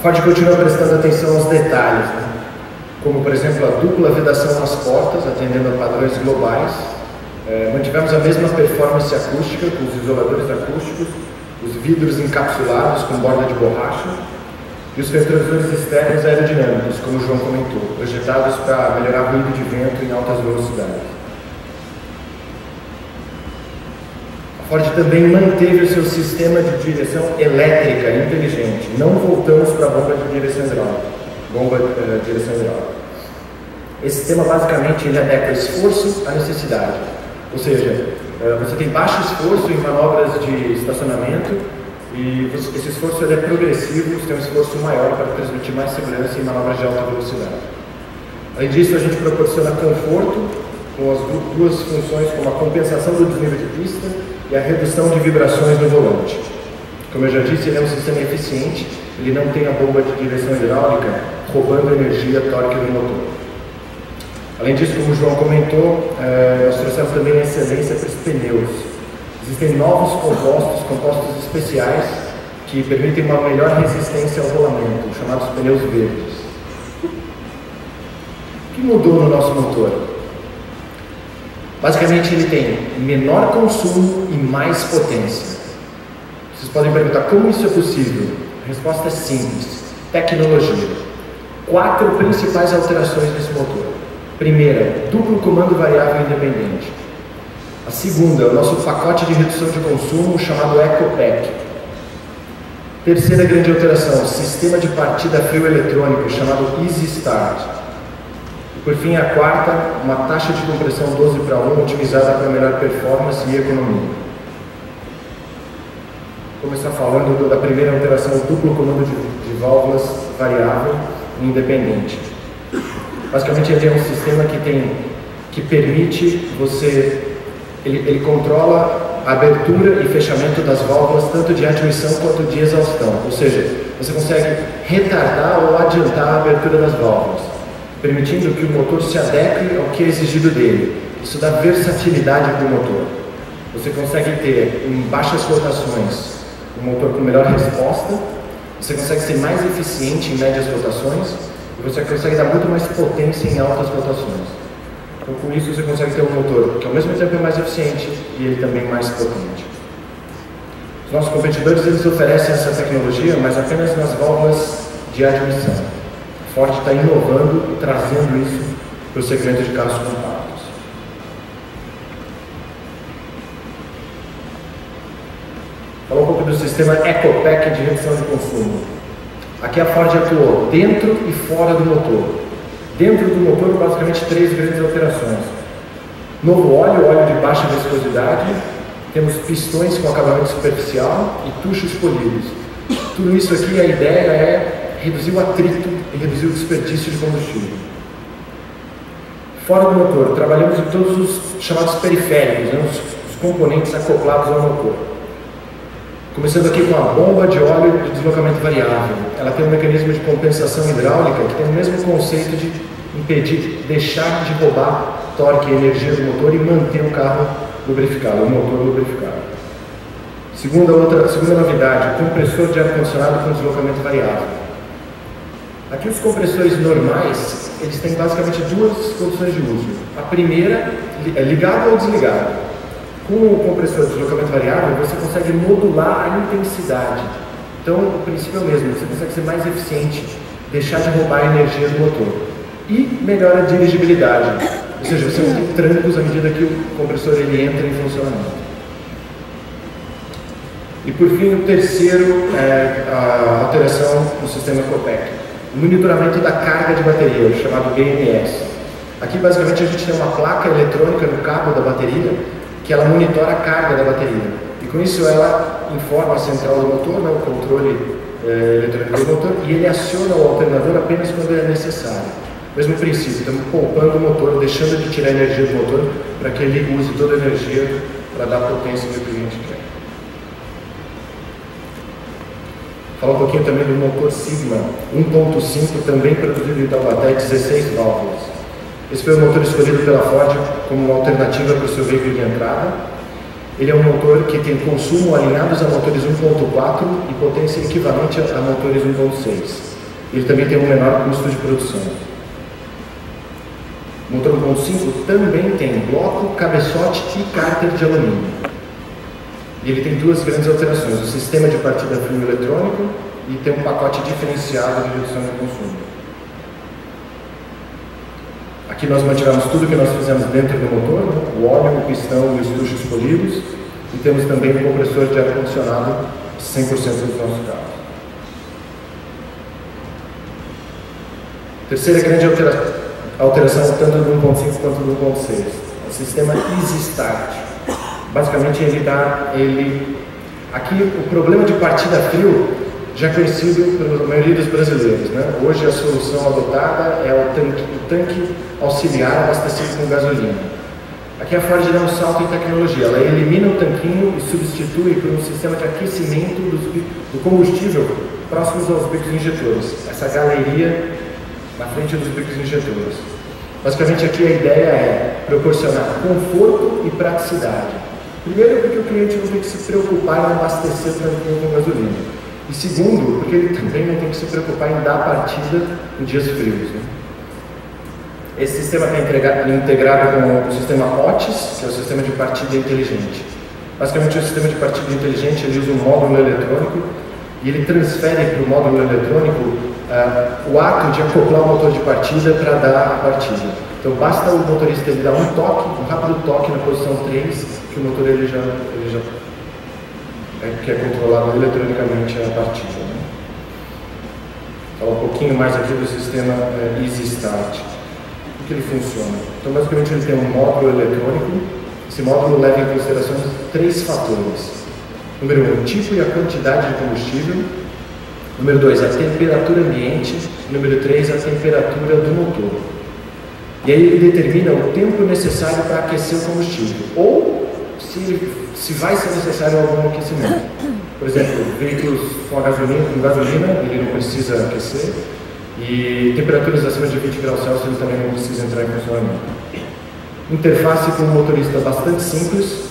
Ford continua prestando atenção aos detalhes, né? Como, por exemplo, a dupla vedação nas portas, atendendo a padrões globais. Mantivemos a mesma performance acústica, com os isoladores acústicos, os vidros encapsulados com borda de borracha e os retrovisores externos aerodinâmicos, como o João comentou, projetados para melhorar ruído de vento em altas velocidades. A Ford também manteve o seu sistema de direção elétrica inteligente. Não voltamos para a bomba de direção hidráulica. Esse sistema basicamente ele adequa esforço à necessidade. Ou seja, você tem baixo esforço em manobras de estacionamento e esse esforço ele é progressivo, você tem um esforço maior para transmitir mais segurança em manobras de alta velocidade. Além disso, a gente proporciona conforto com as duas funções, como a compensação do desnível de pista e a redução de vibrações no volante. Como eu já disse, ele é um sistema eficiente, ele não tem a bomba de direção hidráulica roubando energia, torque do motor. Além disso, como o João comentou, nós trouxemos também excelência para os pneus. Existem novos compostos especiais que permitem uma melhor resistência ao rolamento, chamados pneus verdes. O que mudou no nosso motor? Basicamente, ele tem menor consumo e mais potência. Vocês podem perguntar como isso é possível? A resposta é simples: tecnologia. 4 principais alterações nesse motor. Primeira, duplo comando variável independente. A segunda, o nosso pacote de redução de consumo chamado EcoPack. Terceira grande alteração, sistema de partida frio eletrônico chamado Easy Start. E por fim, a quarta, uma taxa de compressão 12:1 otimizada para melhor performance e economia. Vou começar falando da primeira alteração, o duplo comando de válvulas variável e independente. Basicamente, ele é um sistema que permite você, ele controla a abertura e fechamento das válvulas tanto de admissão quanto de exaustão, ou seja, você consegue retardar ou adiantar a abertura das válvulas, permitindo que o motor se adeque ao que é exigido dele. Isso dá versatilidade para o motor. Você consegue ter em baixas rotações um motor com melhor resposta, você consegue ser mais eficiente em médias rotações, e você consegue dar muito mais potência em altas rotações. Então, com isso, você consegue ter um motor que, ao mesmo tempo, é mais eficiente e ele também mais potente. Os nossos competidores, eles oferecem essa tecnologia, mas apenas nas válvulas de admissão. A Ford está inovando e trazendo isso para o segmento de carros compactos. Falar um pouco do sistema EcoPack de redução de consumo. Aqui a Ford atuou dentro e fora do motor. Dentro do motor, basicamente 3 grandes alterações. Novo óleo de baixa viscosidade, temos pistões com acabamento superficial e tuchos polidos. Tudo isso aqui, a ideia é reduzir o atrito e reduzir o desperdício de combustível. Fora do motor, trabalhamos em todos os chamados periféricos, né, os componentes acoplados ao motor. Começando aqui com a bomba de óleo de deslocamento variável. Ela tem um mecanismo de compensação hidráulica que tem o mesmo conceito de impedir, deixar de roubar torque e energia do motor e manter o carro lubrificado, o motor lubrificado. Segunda novidade, o compressor de ar-condicionado com deslocamento variável. Aqui os compressores normais, eles têm basicamente 2 condições de uso. A primeira é ligado ou desligado. Com o compressor de deslocamento variável, você consegue modular a intensidade. Então, o princípio é o mesmo, você consegue ser mais eficiente, deixar de roubar a energia do motor. E melhora a dirigibilidade, ou seja, você não tem trancos à medida que o compressor ele entra em funcionamento. E por fim, o terceiro é a alteração no sistema EcoPack. O monitoramento da carga de bateria, o chamado BMS. Aqui, basicamente, a gente tem uma placa eletrônica no cabo da bateria, que ela monitora a carga da bateria. E com isso ela informa a central do motor, né, o controle eletrônico do motor, e ele aciona o alternador apenas quando é necessário. Mesmo princípio, estamos poupando o motor, deixando de tirar a energia do motor para que ele use toda a energia para dar a potência que o cliente quer. Falar um pouquinho também do motor Sigma 1.5, também produzido em Taubaté, 16 válvulas. Esse foi o motor escolhido pela Ford como uma alternativa para o seu veículo de entrada. Ele é um motor que tem consumo alinhados a motores 1.4 e potência equivalente a motores 1.6. Ele também tem um menor custo de produção. O motor 1.5 também tem bloco, cabeçote e cárter de alumínio. E ele tem duas grandes alterações: o sistema de partida frio eletrônico e tem um pacote diferenciado de redução de consumo. Aqui nós mantivemos tudo que nós fizemos dentro do motor, né? O óleo, o pistão e os tuchos polidos, e temos também um compressor de ar-condicionado 100% dos nossos carros. Terceira grande alteração, tanto do 1.5 quanto do 1.6, o sistema Easy Start. Basicamente aqui o problema de partida frio já é conhecido pela maioria dos brasileiros, né? Hoje a solução adotada é o tanque auxiliar abastecido com gasolina. Aqui a Ford dá um salto em tecnologia, ela elimina o tanquinho e substitui por um sistema de aquecimento do combustível próximos aos bicos injetores, essa galeria na frente dos bicos injetores. Basicamente aqui a ideia é proporcionar conforto e praticidade. Primeiro, porque o cliente não tem que se preocupar em abastecer o tanquinho com gasolina. E segundo, porque ele também não tem que se preocupar em dar partida em dias frios, né? Esse sistema está integrado com o sistema OTIS, que é o sistema de partida inteligente. Basicamente, o sistema de partida inteligente ele usa um módulo eletrônico e ele transfere para o módulo eletrônico o ato de acoplar o motor de partida para dar a partida. Então, basta o motorista ele dar um toque, um rápido toque na posição 3, que o motor ele já que é controlado eletronicamente a partida, né? Falar um pouquinho mais aqui do sistema Easy Start. Como que ele funciona? Então, basicamente, ele tem um módulo eletrônico. Esse módulo leva em consideração 3 fatores. Número 1, o tipo e a quantidade de combustível. Número 2, a temperatura ambiente. Número 3, a temperatura do motor. E aí ele determina o tempo necessário para aquecer o combustível, ou se vai ser necessário algum aquecimento. Por exemplo, veículos com gasolina, ele não precisa aquecer, e temperaturas acima de 20 graus Celsius ele também não precisa entrar em funcionamento. Interface com o motorista bastante simples,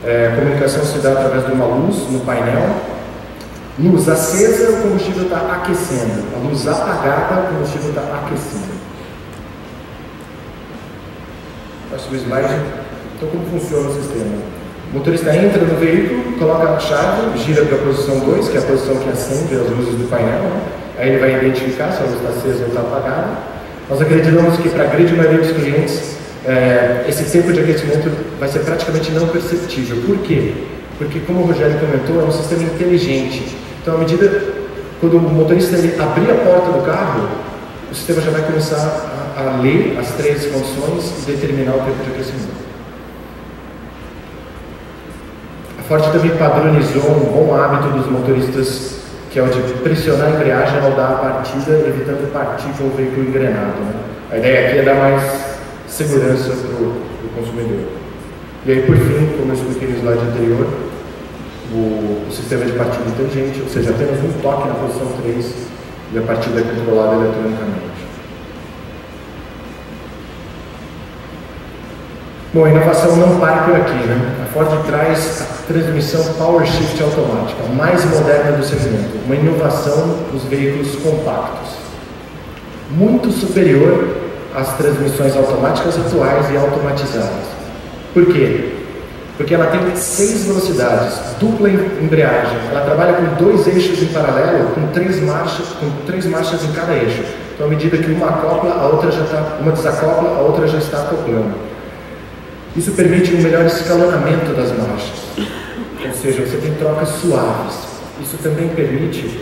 a comunicação se dá através de uma luz no painel. Luz acesa, o combustível está aquecendo. A luz apagada, o combustível está aquecendo. Próximo slide. Então, como funciona o sistema? O motorista entra no veículo, coloca a chave, gira para a posição 2, que é a posição que acende as luzes do painel, né? Aí ele vai identificar se a luz está acesa ou está apagada. Nós acreditamos que para a grande maioria dos clientes, esse tempo de aquecimento vai ser praticamente não perceptível. Por quê? Porque, como o Rogério comentou, é um sistema inteligente. Então, à medida, quando o motorista ele abrir a porta do carro, o sistema já vai começar a ler as 3 condições e determinar o tempo de aquecimento. A Ford também padronizou um bom hábito dos motoristas, que é o de pressionar a embreagem ao dar a partida, evitando partir com o veículo engrenado, né? A ideia aqui é dar mais segurança para o consumidor. E aí, por fim, como eu expliquei no slide anterior, o sistema de partida inteligente, ou seja, apenas um toque na posição 3 e a partida é controlada eletronicamente. Bom, a inovação não para por aqui, né? A Ford traz a transmissão Power Shift automática, a mais moderna do segmento, uma inovação nos veículos compactos, muito superior às transmissões automáticas atuais e automatizadas. Por quê? Porque ela tem 6 velocidades, dupla embreagem, ela trabalha com 2 eixos em paralelo, com 3 marchas em cada eixo. Então, à medida que uma acopla, a outra já está, uma desacopla, a outra já está acoplando. Isso permite um melhor escalonamento das marchas, ou seja, você tem trocas suaves. Isso também permite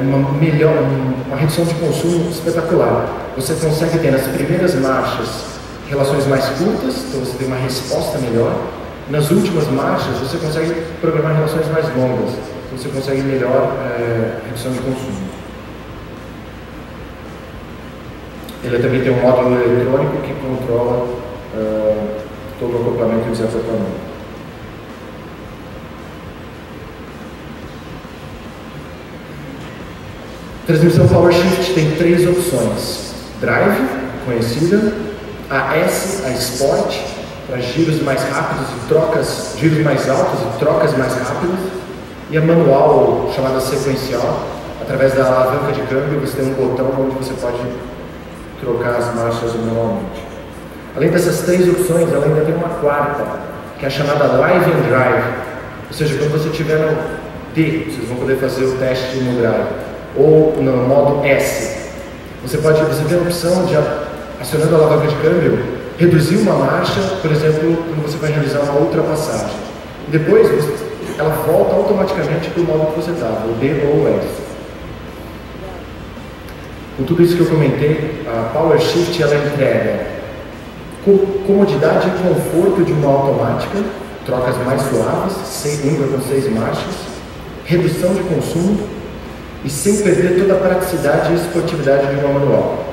uma redução de consumo espetacular. Você consegue ter nas primeiras marchas relações mais curtas, então você tem uma resposta melhor. Nas últimas marchas, você consegue programar relações mais longas, então você consegue melhor redução de consumo. Ele também tem um módulo eletrônico que controla todo o acoplamento e desacoplamento. Transmissão Power Shift tem 3 opções: Drive, conhecida, a S, a Sport, para giros mais rápidos e giros mais altos e trocas mais rápidas, e a manual, chamada sequencial, através da alavanca de câmbio, você tem um botão onde você pode trocar as marchas manualmente. Além dessas três opções, ela ainda tem uma quarta, que é a chamada Live and Drive. Ou seja, quando você estiver no D, vocês vão poder fazer o teste no drive, ou no modo S. Você tem a opção de, acionando a alavanca de câmbio, reduzir uma marcha, por exemplo, quando você vai realizar uma ultrapassagem. E depois, ela volta automaticamente para o modo que você estava, o D ou o S. Com tudo isso que eu comentei, a Power Shift ela entrega comodidade e conforto de uma automática, trocas mais suaves, língua com 6 marchas, redução de consumo e sem perder toda a praticidade e esportividade de uma manual.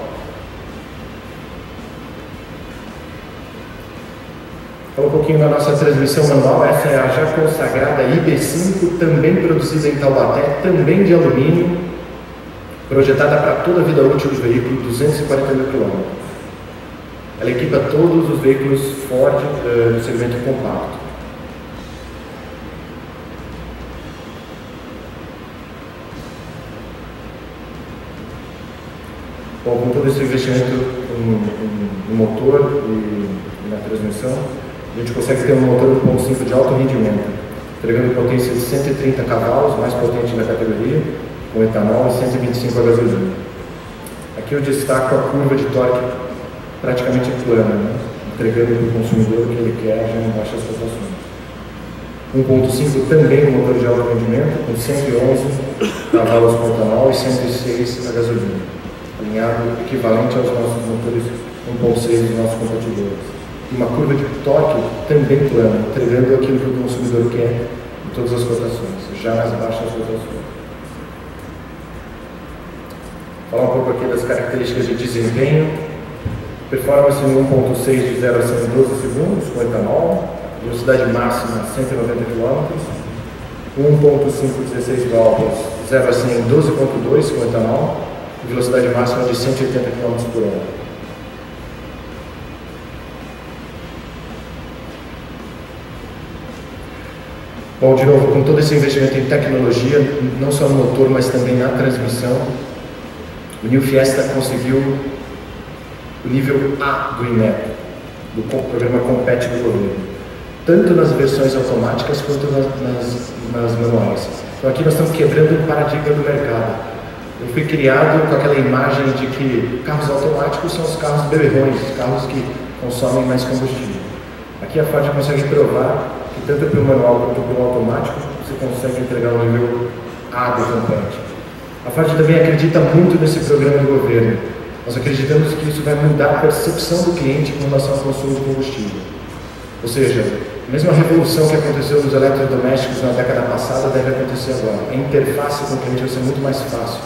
Fala um pouquinho da nossa transmissão manual. Essa é a já consagrada IB5, também produzida em Taubaté, também de alumínio, projetada para toda a vida útil do veículo, 240 mil km. Ela equipa todos os veículos Ford do segmento compacto. Bom, com todo esse investimento no motor e na transmissão, a gente consegue ter um motor 1.5 de alto rendimento, entregando potência de 130 cavalos, mais potente da categoria, com etanol e 125 a gasolina. Aqui eu destaco a curva de torque praticamente plana, né? Entregando para o consumidor o que ele quer já em baixas rotações. 1.5 também um motor de alto rendimento, com 111 cavalos com etanol e 106 a gasolina, alinhado equivalente aos nossos motores 1.6 dos nossos competidores. E uma curva de torque também plana, entregando aquilo que o consumidor quer em todas as rotações, já nas baixas rotações. Falar um pouco aqui das características de desempenho. Performance no 1.6 de 0 a 100 em 12 segundos, com etanol, velocidade máxima 190 km, 1.5 16 válvulas, 0 a 100 em 12.2 com etanol, e velocidade máxima de 180 km por hora. Bom, de novo, com todo esse investimento em tecnologia, não só no motor, mas também na transmissão, o New Fiesta conseguiu o nível A do INEP, do programa Compete do governo, tanto nas versões automáticas quanto nas manuais. Então aqui nós estamos quebrando um paradigma do mercado. Eu fui criado com aquela imagem de que carros automáticos são os carros beberrões, os carros que consomem mais combustível. Aqui a Ford consegue provar que tanto pelo manual quanto pelo automático você consegue entregar o nível A do Compete. A Ford também acredita muito nesse programa do governo. Nós acreditamos que isso vai mudar a percepção do cliente com relação ao consumo de combustível. Ou seja, a mesma revolução que aconteceu nos eletrodomésticos na década passada deve acontecer agora. A interface com o cliente vai ser muito mais fácil.